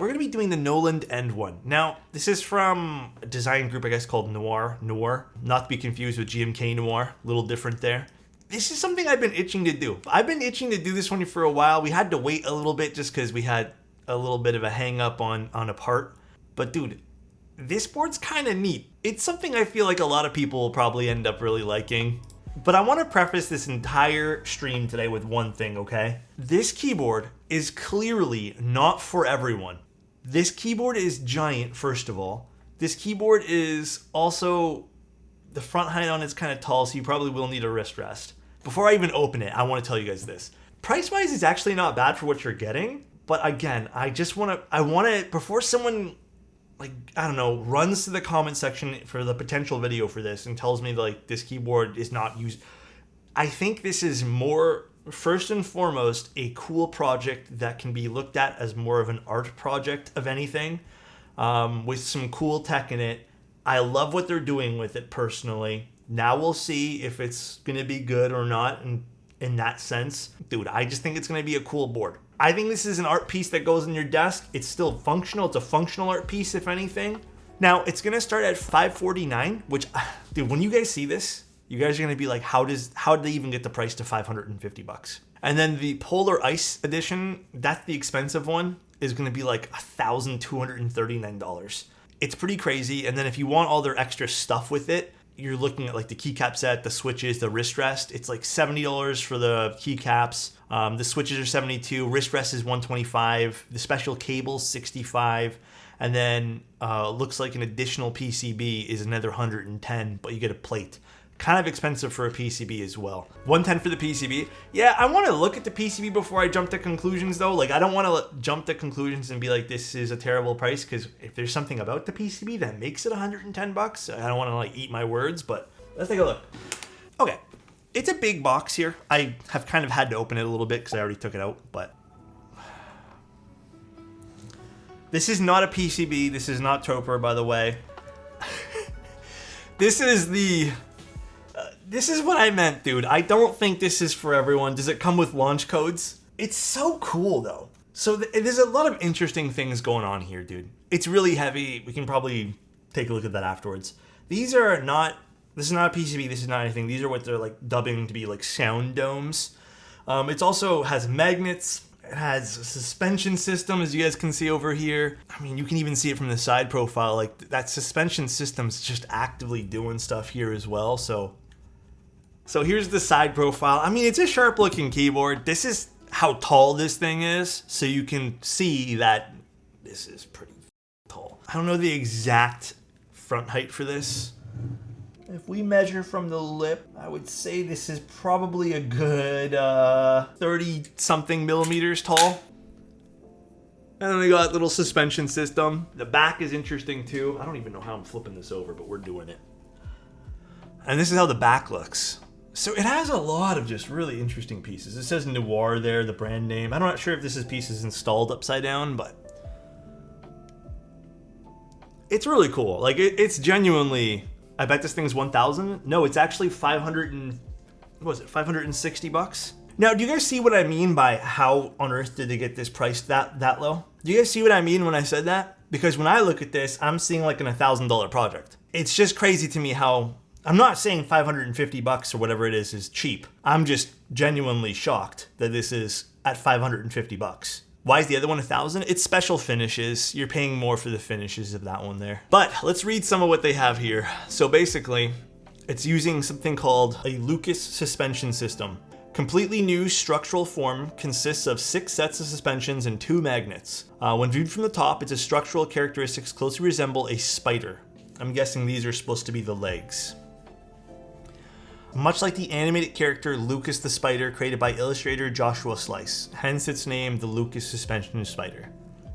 We're going to be doing the Noland N1. Now, this is from a design group, I guess, called Noir, not to be confused with GMK Noir, a little different there. This is something I've been itching to do. I've been itching to do this one for a while. We had to wait a little bit just because we had a little bit of a hang up on a part. But dude, this board's kind of neat. It's something I feel like a lot of people will probably end up really liking. But I want to preface this entire stream today with one thing, okay? This keyboard is clearly not for everyone. This keyboard is giant, first of all. This keyboard is also, the front height on it's kind of tall, so you probably will need a wrist rest. Before I even open it, I want to tell you guys this. Price-wise, it's actually not bad for what you're getting. But again, I want to, before someone, like, I don't know, runs to the comment section for the potential video for this and tells me, like, this keyboard is not used. I think this is more, first and foremost, a cool project that can be looked at as more of an art project of anything, with some cool tech in it. I love what they're doing with it personally. Now we'll see if it's going to be good or not in that sense. Dude, I just think it's going to be a cool board. I think this is an art piece that goes in your desk. It's still functional. It's a functional art piece, if anything. Now, it's going to start at $549, which, dude, when you guys see this, you guys are going to be like, how did they even get the price to $550? And then the Polar Ice edition, that's the expensive one, is going to be like $1,239. It's pretty crazy. And then if you want all their extra stuff with it, you're looking at like the keycap set, the switches, the wrist rest. It's like $70 for the keycaps. The switches are $72. Wrist rest is $125. The special cables $65. And then looks like an additional PCB is another $110, but you get a plate. Kind of expensive for a PCB as well. $110 for the PCB. Yeah, I want to look at the PCB before I jump to conclusions though. Like, I don't want to jump to conclusions and be like, this is a terrible price, because if there's something about the PCB that makes it $110, I don't want to like eat my words, but let's take a look. Okay, it's a big box here. I have kind of had to open it a little bit because I already took it out, but this is not a PCB. This is not Topper, by the way. This is what I meant, dude. I don't think this is for everyone. Does it come with launch codes? It's so cool, though. So there's a lot of interesting things going on here, dude. It's really heavy. We can probably take a look at that afterwards. This is not a PCB. This is not anything. These are what they're like dubbing to be like sound domes. It also has magnets. It has a suspension system, as you guys can see over here. I mean, you can even see it from the side profile. Like, that suspension system's just actively doing stuff here as well, So here's the side profile. I mean, it's a sharp looking keyboard. This is how tall this thing is, so you can see that this is pretty tall. I don't know the exact front height for this. If we measure from the lip, I would say this is probably a good 30 something millimeters tall. And then we got a little suspension system. The back is interesting too. I don't even know how I'm flipping this over, but we're doing it. And this is how the back looks. So it has a lot of just really interesting pieces. It says Noir there, the brand name. I'm not sure if this piece is installed upside down, but it's really cool. Like, it's genuinely, I bet this thing's 1,000. No, it's actually 560 bucks. Now, do you guys see what I mean by how on earth did they get this price that low? Do you guys see what I mean when I said that? Because when I look at this, I'm seeing like an $1,000 project. It's just crazy to me how, I'm not saying 550 bucks or whatever it is cheap. I'm just genuinely shocked that this is at 550 bucks. Why is the other one 1,000? It's special finishes. You're paying more for the finishes of that one there. But let's read some of what they have here. So basically, it's using something called a Lucas suspension system. Completely new structural form consists of 6 sets of suspensions and 2 magnets. When viewed from the top, its structural characteristics closely resemble a spider. I'm guessing these are supposed to be the legs. Much like the animated character Lucas the Spider created by illustrator Joshua Slice, hence its name, the Lucas Suspension Spider.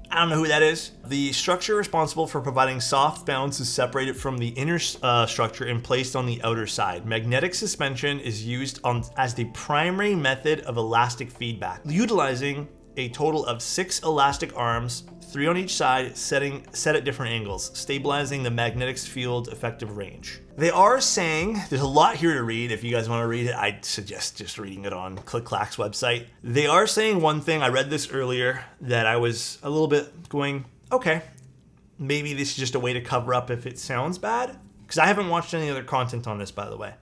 I don't know who that is. The structure responsible for providing soft balance is separated from the inner structure and placed on the outer side. Magnetic suspension is used as the primary method of elastic feedback, utilizing a total of 6 elastic arms, 3 on each side, set at different angles, stabilizing the magnetic field effective range. They are saying, there's a lot here to read. If you guys want to read it, I'd suggest just reading it on ClickClack's website. They are saying one thing, I read this earlier, that I was a little bit going, okay, maybe this is just a way to cover up if it sounds bad. Because I haven't watched any other content on this, by the way.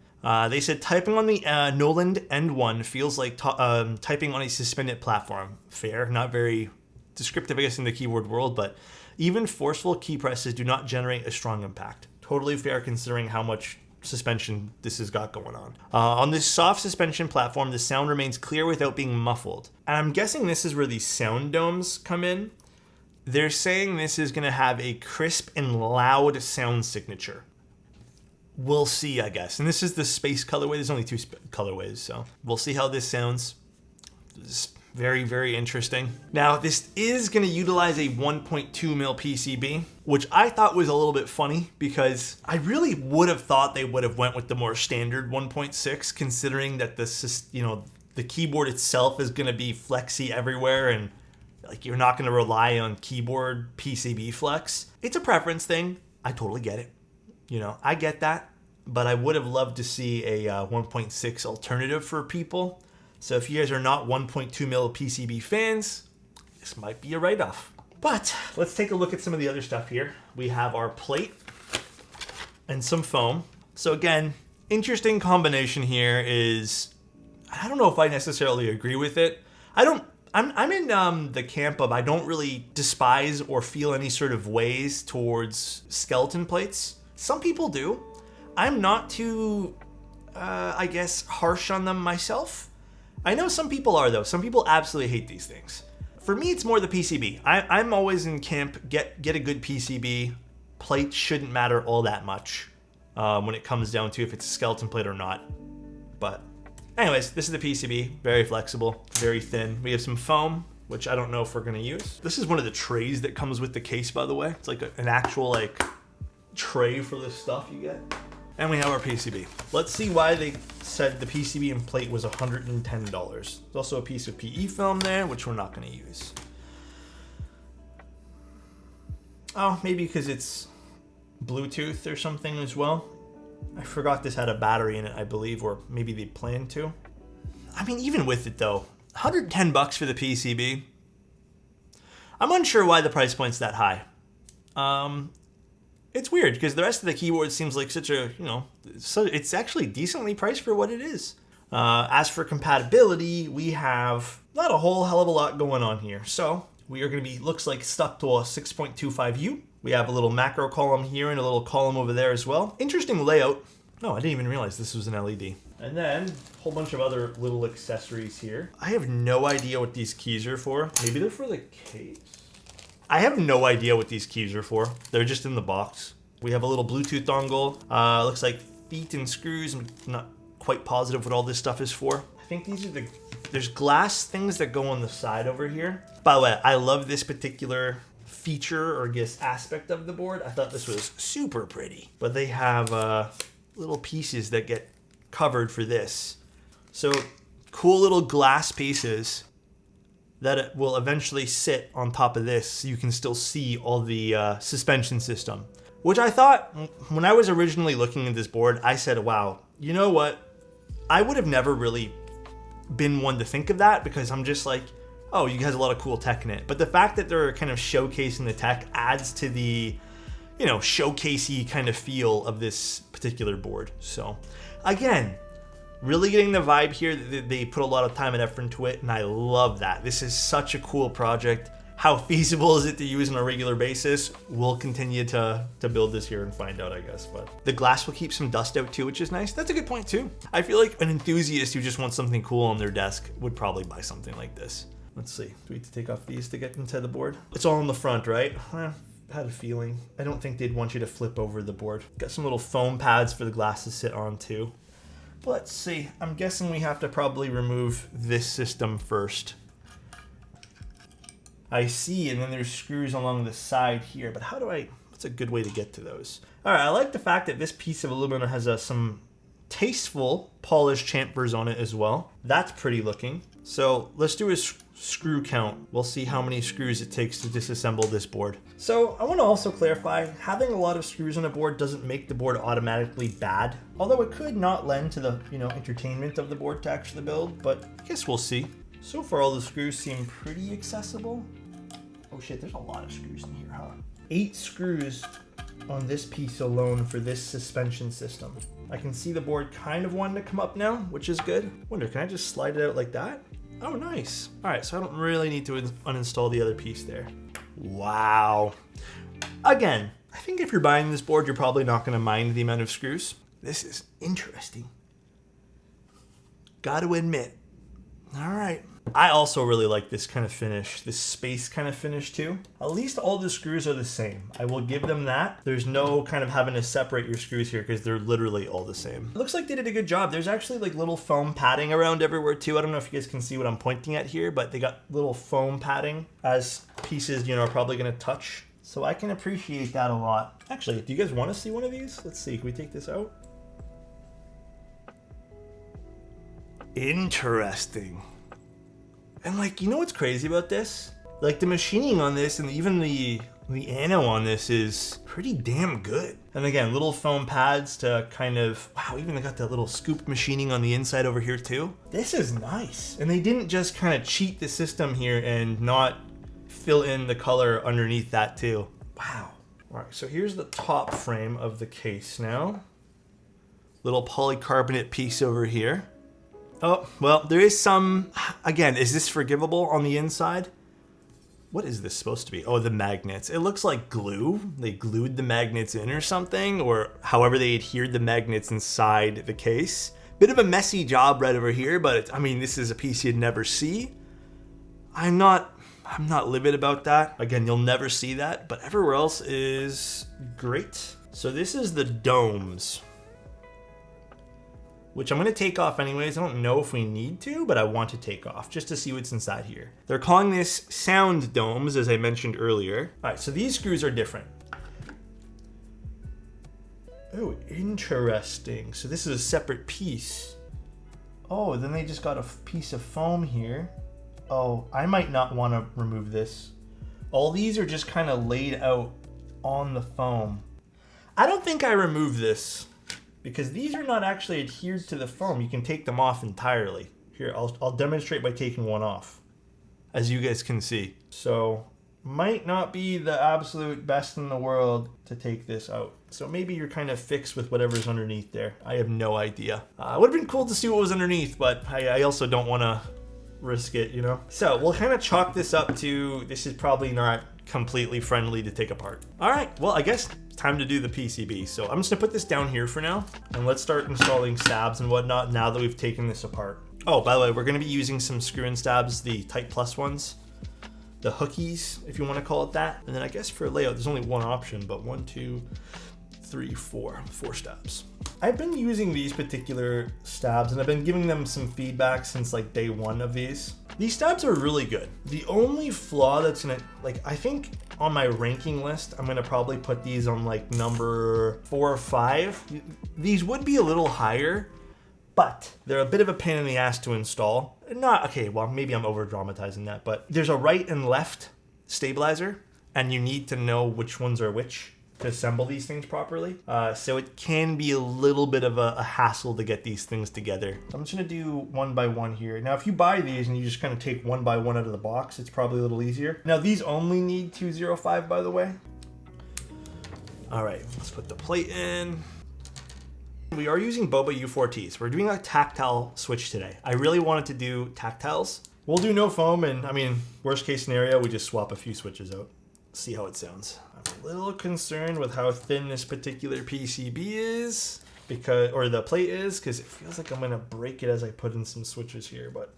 They said typing on the Noland N1 feels like typing on a suspended platform. Fair, not very descriptive, I guess, in the keyboard world, but even forceful key presses do not generate a strong impact. Totally fair considering how much suspension this has got going on. On this soft suspension platform, the sound remains clear without being muffled. And I'm guessing this is where these sound domes come in. They're saying this is going to have a crisp and loud sound signature. We'll see, I guess. And this is the space colorway. There's only two colorways, so we'll see how this sounds. It's very, very interesting. Now, this is going to utilize a 1.2 mil PCB, which I thought was a little bit funny because I really would have thought they would have went with the more standard 1.6, considering that the keyboard itself is going to be flexy everywhere, and like you're not going to rely on keyboard PCB flex. It's a preference thing. I totally get it. I get that, but I would have loved to see a 1.6 alternative for people. So if you guys are not 1.2 mil PCB fans, this might be a write-off. But let's take a look at some of the other stuff here. We have our plate and some foam. So again, interesting combination here is, I don't know if I necessarily agree with it. I'm in the camp of I don't really despise or feel any sort of ways towards skeleton plates. Some people do. I'm not too, I guess, harsh on them myself. I know some people are, though. Some people absolutely hate these things. For me, it's more the PCB. I'm always in camp, get a good PCB. Plate shouldn't matter all that much when it comes down to if it's a skeleton plate or not. But anyways, this is the PCB. Very flexible, very thin. We have some foam, which I don't know if we're going to use. This is one of the trays that comes with the case, by the way. It's like an actual tray for this stuff you get. And we have our PCB. Let's see why they said the PCB and plate was $110. There's also a piece of PE film there, which we're not going to use. Oh, maybe because it's Bluetooth or something as well. I forgot this had a battery in it, I believe, or maybe they planned to. I mean, even with it though, $110 for the PCB. I'm unsure why the price point's that high. It's weird because the rest of the keyboard seems like such a, so it's actually decently priced for what it is. As for compatibility, we have not a whole hell of a lot going on here. So we are going to be, looks like stuck to a 6.25U. We have a little macro column here and a little column over there as well. Interesting layout. Oh, I didn't even realize this was an LED. And then a whole bunch of other little accessories here. I have no idea what these keys are for. Maybe they're for the case. I have no idea what these keys are for. They're just in the box. We have a little Bluetooth dongle. Looks like feet and screws. I'm not quite positive what all this stuff is for. I think these are there's glass things that go on the side over here. By the way, I love this particular feature or I guess aspect of the board. I thought this was super pretty. But they have little pieces that get covered for this. So cool little glass pieces that it will eventually sit on top of this so you can still see all the suspension system. Which I thought, when I was originally looking at this board, I said, wow, you know what? I would have never really been one to think of that because I'm just like, oh, you guys have a lot of cool tech in it. But the fact that they're kind of showcasing the tech adds to the, showcasey kind of feel of this particular board. So again, really getting the vibe here. They put a lot of time and effort into it, and I love that. This is such a cool project. How feasible is it to use on a regular basis? We'll continue to build this here and find out, I guess. But the glass will keep some dust out too, which is nice. That's a good point too. I feel like an enthusiast who just wants something cool on their desk would probably buy something like this. Let's see. Do we have to take off these to get into the board? It's all in the front, right? I had a feeling. I don't think they'd want you to flip over the board. Got some little foam pads for the glass to sit on too. Let's see. I'm guessing we have to probably remove this system first. I see, and then there's screws along the side here, but what's a good way to get to those? All right, I like the fact that this piece of aluminum has some tasteful polished chamfers on it as well. That's pretty looking. So let's do a screw count. We'll see how many screws it takes to disassemble this board. So I want to also clarify, having a lot of screws on a board doesn't make the board automatically bad, although it could not lend to the entertainment of the board to actually build, but I guess we'll see. So far all the screws seem pretty accessible. Oh shit, there's a lot of screws in here, huh? 8 screws on this piece alone for this suspension system. I can see the board kind of wanting to come up now, which is good. Wonder, can I just slide it out like that? Oh, nice. All right, so I don't really need to uninstall the other piece there. Wow. Again, I think if you're buying this board, you're probably not gonna mind the amount of screws. This is interesting. Got to admit. All right. I also really like this kind of finish, this space kind of finish too. At least all the screws are the same. I will give them that. There's no kind of having to separate your screws here because they're literally all the same. It looks like they did a good job. There's actually like little foam padding around everywhere too. I don't know if you guys can see what I'm pointing at here, but they got little foam padding as pieces, you know, are probably gonna touch. So I can appreciate that a lot. Actually, do you guys want to see one of these? Let's see, can we take this out? Interesting. And like, you know what's crazy about this? Like the machining on this and even the ano on this is pretty damn good. And again, little foam pads to kind of, wow, even they got that little scoop machining on the inside over here too. This is nice. And they didn't just kind of cheat the system here and not fill in the color underneath that too. Wow. All right, so here's the top frame of the case now. Little polycarbonate piece over here. Oh, well, there is some, again, is this forgivable on the inside? What is this supposed to be? Oh, the magnets. It looks like glue. They glued the magnets in or something, or however they adhered the magnets inside the case. Bit of a messy job right over here, but I mean, this is a piece you'd never see. I'm not livid about that. Again, you'll never see that, but everywhere else is great. So this is the domes, which I'm gonna take off anyways. I don't know if we need to, but I want to take off just to see what's inside here. They're calling this sound domes, as I mentioned earlier. All right, so these screws are different. Oh, interesting. So this is a separate piece. Oh, then they just got a piece of foam here. Oh, I might not wanna remove this. All these are just kind of laid out on the foam. I don't think I remove this, because these are not actually adhered to the foam. You can take them off entirely. Here, I'll demonstrate by taking one off, as you guys can see. So, might not be the absolute best in the world to take this out. So maybe you're kind of fixed with whatever's underneath there. I have no idea. It would have been cool to see what was underneath, but I also don't want to risk it, you know? So we'll kind of chalk this up to, this is probably not completely friendly to take apart. All right, well, I guess time to do the PCB. So I'm just gonna put this down here for now, and let's start installing stabs and whatnot now that we've taken this apart. Oh, by the way, we're gonna be using some screw-in stabs, the Type Plus ones, the hookies, if you wanna call it that. And then I guess for layout, there's only one option, but 1, 2, 3, 4 stabs. I've been using these particular stabs and I've been giving them some feedback since like day 1 of these. These stabs are really good. The only flaw that's in it, like I think on my ranking list, I'm gonna probably put these on like number 4 or 5. These would be a little higher, but they're a bit of a pain in the ass to install. Not, okay, well, maybe I'm over dramatizing that, but there's a right and left stabilizer and you need to know which ones are which to assemble these things properly. So it can be a little bit of a hassle to get these things together. I'm just gonna do one by one here. Now, if you buy these and you just kind of take one by one out of the box, it's probably a little easier. Now, these only need 205, by the way. All right, let's put the plate in. We are using Boba U4Ts. We're doing a tactile switch today. I really wanted to do tactiles. We'll do no foam, and I mean, worst case scenario, we just swap a few switches out. See how it sounds. I'm a little concerned with how thin this particular PCB is, or the plate is, because it feels like I'm gonna break it as I put in some switches here, but.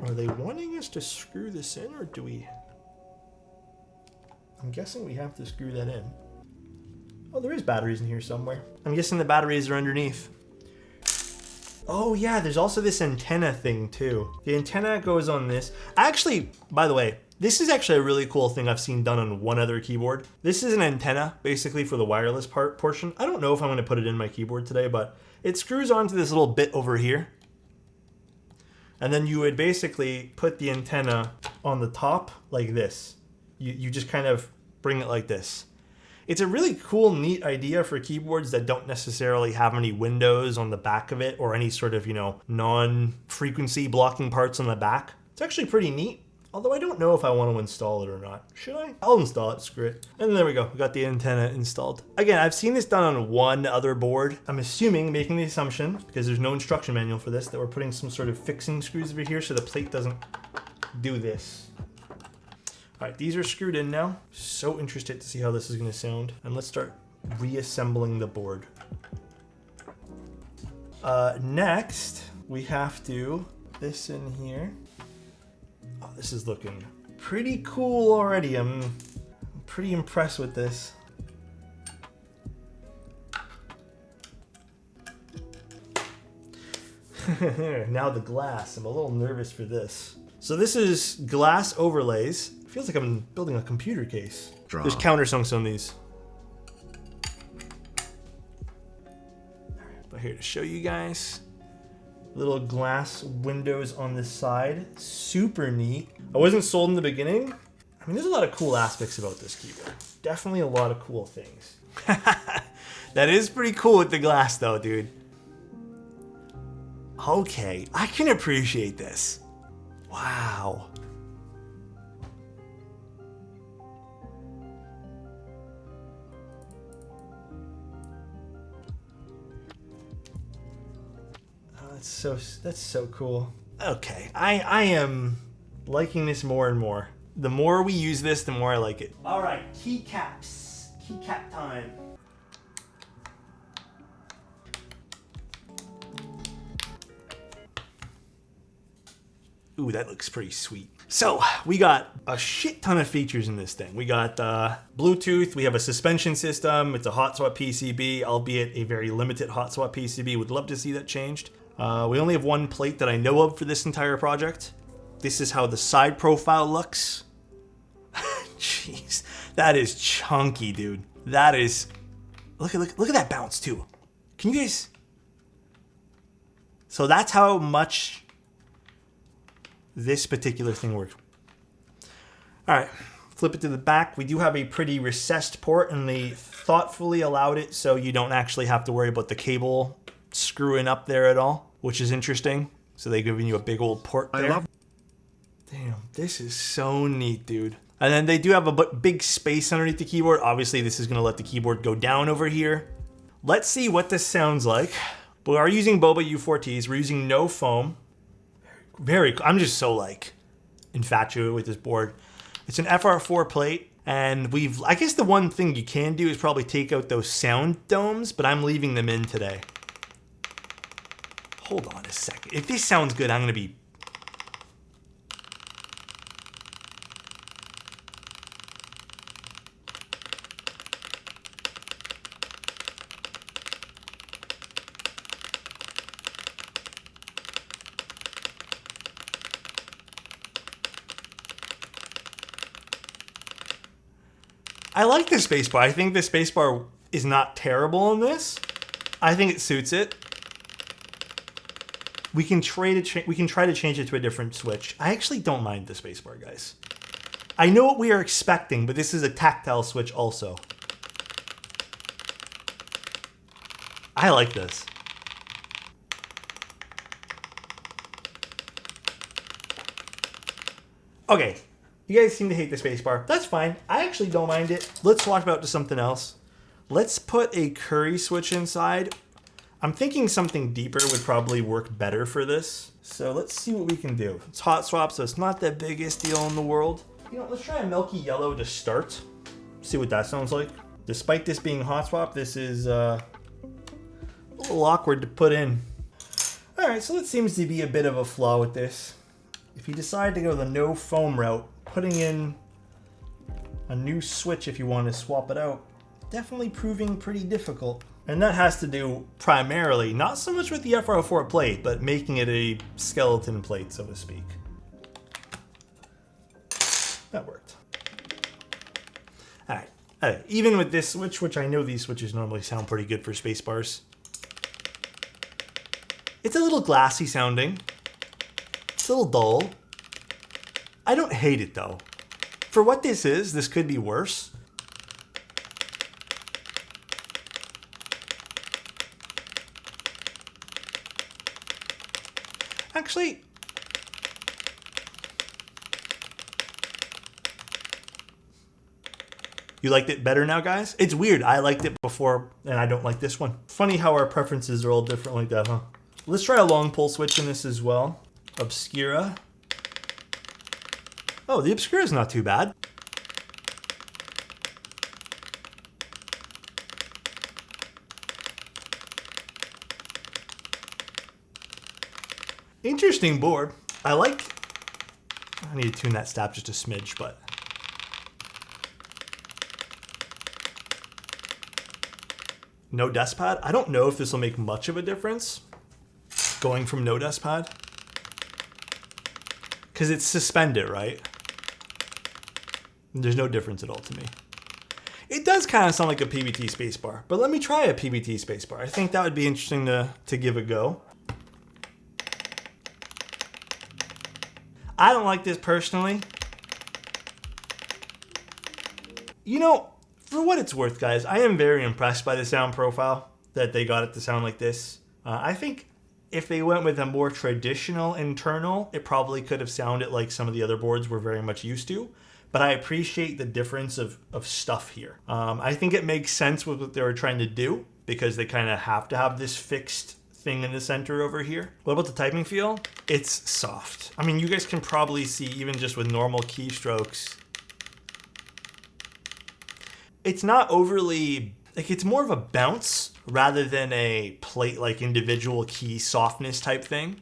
Are they wanting us to screw this in, or do we? I'm guessing we have to screw that in. Oh, there is batteries in here somewhere. I'm guessing the batteries are underneath. Oh yeah, there's also this antenna thing too. The antenna goes on this. Actually, by the way, this is actually a really cool thing I've seen done on one other keyboard. This is an antenna, basically for the wireless portion. I don't know if I'm gonna put it in my keyboard today, but it screws onto this little bit over here. And then you would basically put the antenna on the top like this. You just kind of bring it like this. It's a really cool, neat idea for keyboards that don't necessarily have any windows on the back of it or any sort of, non-frequency blocking parts on the back. It's actually pretty neat. Although I don't know if I want to install it or not. Should I? I'll install it, screw it. And there we go, we got the antenna installed. Again, I've seen this done on one other board. I'm assuming, making the assumption, because there's no instruction manual for this, that we're putting some sort of fixing screws over here so the plate doesn't do this. All right, these are screwed in now. So interested to see how this is gonna sound. And let's start reassembling the board. Next, we have to put this in here. Oh, this is looking pretty cool already. I'm pretty impressed with this. Now the glass. I'm a little nervous for this. So this is glass overlays. Feels like I'm building a computer case. There's countersunks on these. But here to show you guys. Little glass windows on this side. Super neat. I wasn't sold in the beginning. I mean, there's a lot of cool aspects about this keyboard. Definitely a lot of cool things. That is pretty cool with the glass though, dude. Okay, I can appreciate this. Wow. That's so cool. Okay, I am liking this more and more. The more we use this, the more I like it. All right, keycaps. Keycap time. Ooh, that looks pretty sweet. So we got a shit ton of features in this thing. We got Bluetooth, we have a suspension system, it's a hot swap PCB, albeit a very limited hot swap PCB. Would love to see that changed. We only have one plate that I know of for this entire project. This is how the side profile looks. Jeez, that is chunky, dude. That is, look at that bounce too. Can you guys? So that's how much this particular thing works. All right, flip it to the back. We do have a pretty recessed port, and they thoughtfully allowed it so you don't actually have to worry about the cable screwing up there at all, which is interesting. So they're giving you a big old port there. Damn, this is so neat, dude. And then they do have a big space underneath the keyboard. Obviously, this is gonna let the keyboard go down over here. Let's see what this sounds like. We are using Boba U4Ts. We're using no foam. I'm just so infatuated with this board. It's an FR4 plate, and I guess the one thing you can do is probably take out those sound domes, but I'm leaving them in today. Hold on a second. If this sounds good, I'm gonna be... I like the spacebar. I think the spacebar is not terrible on this. I think it suits it. We can try to change it to a different switch. I actually don't mind the spacebar, guys. I know what we are expecting, but this is a tactile switch also. I like this. Okay. You guys seem to hate the spacebar. That's fine. I actually don't mind it. Let's swap out to something else. Let's put a curry switch inside. I'm thinking something deeper would probably work better for this. So let's see what we can do. It's hot swap, so it's not the biggest deal in the world. You know, let's try a milky yellow to start. See what that sounds like. Despite this being hot swap, this is a little awkward to put in. All right, so that seems to be a bit of a flaw with this. If you decide to go the no foam route, putting in a new switch if you want to swap it out, definitely proving pretty difficult. And that has to do primarily, not so much with the FR4 plate, but making it a skeleton plate, so to speak. That worked. All right, even with this switch, which I know these switches normally sound pretty good for spacebars, it's a little glassy sounding. It's a little dull. I don't hate it though. For what this is, this could be worse. Actually, you liked it better now, guys? It's weird. I liked it before, and I don't like this one. Funny how our preferences are all different like that, huh? Let's try a long pull switch in this as well. Obscura. Oh, the Obscura is not too bad. Interesting board. I need to tune that stop just a smidge, but. No desk pad. I don't know if this will make much of a difference going from no desk pad. Because it's suspended, right? There's no difference at all to me. It does kind of sound like a PBT spacebar, but let me try a PBT spacebar. I think that would be interesting to give a go. I don't like this personally. You know, for what it's worth, guys, I am very impressed by the sound profile that they got it to sound like this. I think if they went with a more traditional internal, it probably could have sounded like some of the other boards we're very much used to. But I appreciate the difference of stuff here. I think it makes sense with what they were trying to do because they kind of have to have this fixed thing in the center over here. What about the typing feel? It's soft. I mean, you guys can probably see even just with normal keystrokes, it's not overly, like it's more of a bounce rather than a plate like individual key softness type thing.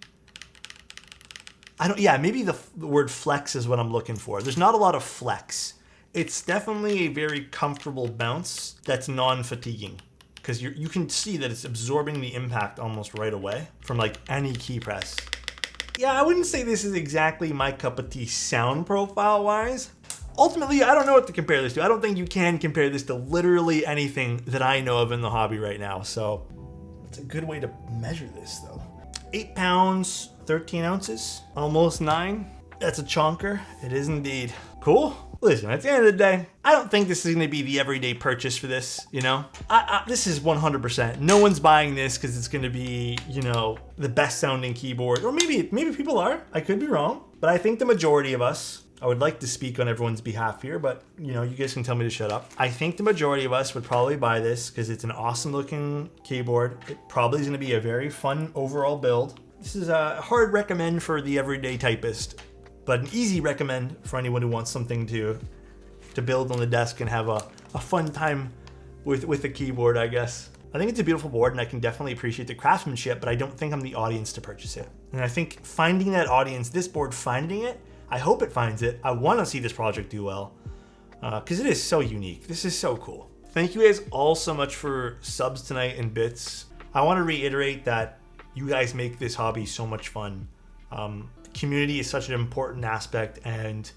Maybe the word flex is what I'm looking for. There's not a lot of flex. It's definitely a very comfortable bounce that's non-fatiguing because you can see that it's absorbing the impact almost right away from like any key press. Yeah, I wouldn't say this is exactly my cup of tea sound profile wise. Ultimately, I don't know what to compare this to. I don't think you can compare this to literally anything that I know of in the hobby right now. So it's a good way to measure this though. 8 pounds, 13 ounces, almost 9. That's a chonker. It is indeed. Cool. Listen, at the end of the day, I don't think this is going to be the everyday purchase for this, you know? This is 100%. No one's buying this because it's going to be, you know, the best sounding keyboard. Or maybe people are. I could be wrong. But I think the majority of us, I would like to speak on everyone's behalf here, but, you know, you guys can tell me to shut up. I think the majority of us would probably buy this because it's an awesome looking keyboard. It probably is going to be a very fun overall build. This is a hard recommend for the everyday typist, but an easy recommend for anyone who wants something to build on the desk and have a fun time with a keyboard, I guess. I think it's a beautiful board and I can definitely appreciate the craftsmanship, but I don't think I'm the audience to purchase it. And I think finding that audience, this board finding it, I hope it finds it. I want to see this project do well because it is so unique. This is so cool. Thank you guys all so much for subs tonight and bits. I want to reiterate that you guys make this hobby so much fun. Community is such an important aspect, and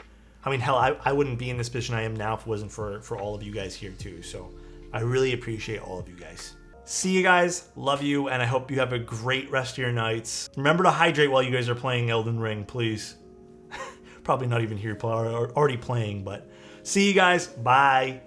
I mean, hell, I wouldn't be in this position I am now if it wasn't for all of you guys here too. So I really appreciate all of you guys. See you guys, love you, and I hope you have a great rest of your nights. Remember to hydrate while you guys are playing Elden Ring, please. Probably not even here, already playing, but see you guys, bye.